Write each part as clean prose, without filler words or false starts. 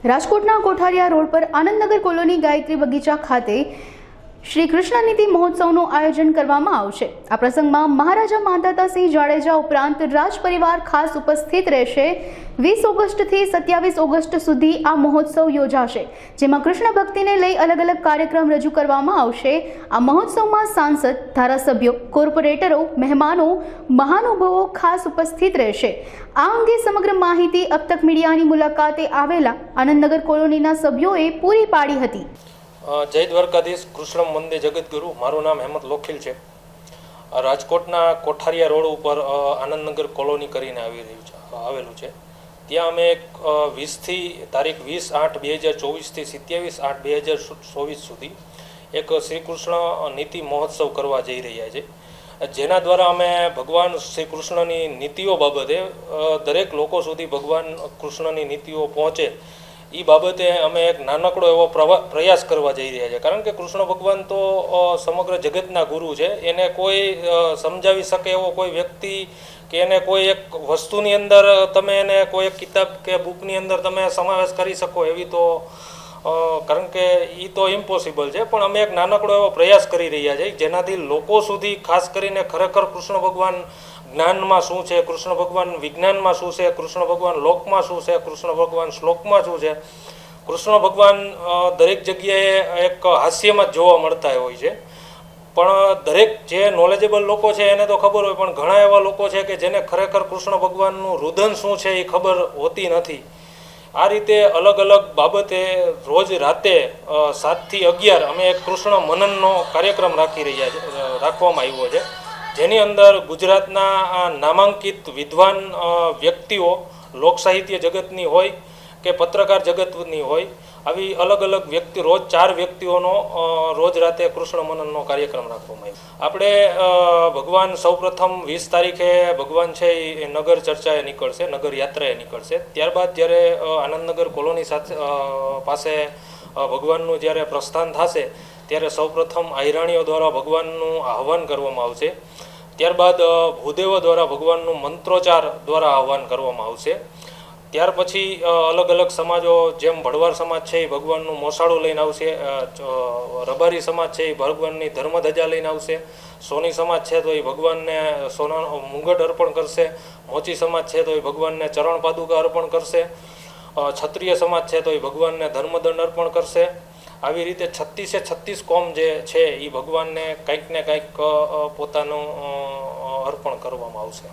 રાજકોટના કોઠારિયા રોડ પર આનંદનગર કોલોની ગાયત્રી બગીચા ખાતે શ્રી કૃષ્ણ નીતિ મહોત્સવનું આયોજન કરવામાં આવશે। આ પ્રસંગમાં મહારાજા માંધાતાસિંહ જાડેજા ઉપરાંત રાજ પરિવાર ખાસ ઉપસ્થિત રહેશે। 20 ઓગસ્ટથી 27 ઓગસ્ટ સુધી આ મહોત્સવ યોજાશે, જેમાં કૃષ્ણ ભક્તિને લઈ અલગ અલગ કાર્યક્રમ રજૂ કરવામાં આવશે। આ મહોત્સવમાં સાંસદ, ધારાસભ્યો, કોર્પોરેટરો, મહેમાનો, મહાનુભાવો ખાસ ઉપસ્થિત રહેશે। આ અંગે સમગ્ર માહિતી અબ તક મીડિયાની મુલાકાતે આવેલા આનંદનગર કોલોનીના સભ્યોએ પૂરી પાડી હતી। જય દ્વારકાધીશ। કૃષ્ણ મંદિર જગતગુરુ। મારું નામ હેમંત લોખીલ છે। રાજકોટના કોઠારિયા રોડ ઉપર આનંદનગર કોલોની કરીને આવેલું છે। ત્યાં અમે તારીખ 20/8/2024 થી 27/8/2024 સુધી એક શ્રી કૃષ્ણ નીતિ મહોત્સવ કરવા જઈ રહ્યા છે, જેના દ્વારા અમે ભગવાન શ્રી કૃષ્ણની નીતિઓ બાબતે દરેક લોકો સુધી ભગવાન કૃષ્ણની નીતિઓ પહોંચે એ બાબતે અમે એક નાનકડો એવો પ્રયાસ કરવા જઈ રહ્યા છીએ। કારણ કે કૃષ્ણ ભગવાન તો સમગ્ર જગતના ગુરુ છે। એને કોઈ સમજાવી શકે એવો કોઈ વ્યક્તિ કે એને કોઈ એક વસ્તુની અંદર તમે એને કોઈ એક કિતાબ કે બુકની અંદર તમે સમાવેશ કરી શકો એવી તો કારણ કે એ તો ઇમ્પોસિબલ છે। પણ અમે એક નાનકડો એવો પ્રયાસ કરી રહ્યા છીએ જેનાથી લોકો સુધી ખાસ કરીને ખરેખર કૃષ્ણ ભગવાન જ્ઞાનમાં શું છે, કૃષ્ણ ભગવાન વિજ્ઞાનમાં શું છે, કૃષ્ણ ભગવાન લોકમાં શું છે, કૃષ્ણ ભગવાન શ્લોકમાં શું છે, કૃષ્ણ ભગવાન દરેક જગ્યાએ એક હાસ્યમાં જ જોવા મળતા હોય છે। પણ દરેક જે નોલેજેબલ લોકો છે એને તો ખબર હોય, પણ ઘણા એવા લોકો છે કે જેને ખરેખર કૃષ્ણ ભગવાનનું રુદન શું છે એ ખબર હોતી નથી। આ રીતે અલગ અલગ બાબતે રોજ રાતે 7 થી 11 અમે એક કૃષ્ણ મનનનો કાર્યક્રમ રાખવામાં આવ્યો છે, જેની અંદર ગુજરાતના નામાંકિત વિદ્વાન વ્યક્તિઓ, લોક સાહિત્ય જગતની હોય કે પત્રકાર જગતની હોય, આવી અલગ અલગ વ્યક્તિ રોજ 4 વ્યક્તિઓનો રોજ રાતે કૃષ્ણ મનનનો કાર્યક્રમ રાખવામાં આવ્યો। આપણે ભગવાન સૌપ્રથમ 20 તારીખે ભગવાન છે એ નગર ચર્ચાએ નીકળશે, નગર યાત્રાએ નીકળશે। ત્યારબાદ જ્યારે આનંદનગર કોલોની પાસે ભગવાનનું જ્યારે પ્રસ્થાન થશે ત્યારે સૌપ્રથમ આહિરાણીઓ દ્વારા ભગવાનનું આહ્વાન કરવામાં આવશે। ત્યારબાદ ભૂદેવો દ્વારા ભગવાનનું મંત્રોચ્ચાર દ્વારા આહ્વાન કરવામાં આવશે। ત્યાર પછી અલગ અલગ સમાજો, જેમ ભડવાર સમાજ છે એ ભગવાનનું મોસાળું લઈને આવશે, રબારી સમાજ છે એ ભગવાનની ધર્મધજા લઈને આવશે, સોની સમાજ છે તો એ ભગવાનને સોનાનો મુંગટ અર્પણ કરશે, મોચી સમાજ છે તો એ ભગવાનને ચરણ પાદુકા અર્પણ કરશે, ક્ષત્રિય સમાજ છે તો એ ભગવાનને ધર્મદંડ અર્પણ કરશે। આવી રીતે 36 કોમ જે છે એ ભગવાનને કંઈક ને કંઈક પોતાનું અર્પણ કરવામાં આવશે।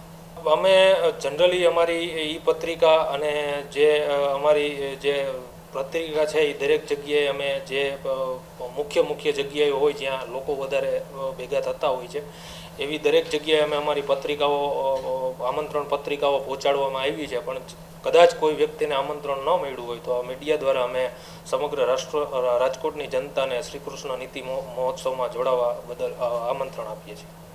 અમે જનરલી અમારી ઈ પત્રિકા અને જે અમારી જે પત્રિકા છે એ દરેક જગ્યાએ અમે જે મુખ્ય જગ્યાએ હોય જ્યાં લોકો વધારે ભેગા થતા હોય છે એવી દરેક જગ્યાએ અમે અમારી આમંત્રણ પત્રિકાઓ પહોંચાડવામાં આવી છે। પણ કદાચ કોઈ વ્યક્તિને આમંત્રણ ન મળ્યું હોય તો મીડિયા દ્વારા અમે સમગ્ર રાજકોટની જનતાને શ્રી કૃષ્ણ નીતિ મહોત્સવમાં જોડાવા બદલ આમંત્રણ આપીએ છીએ।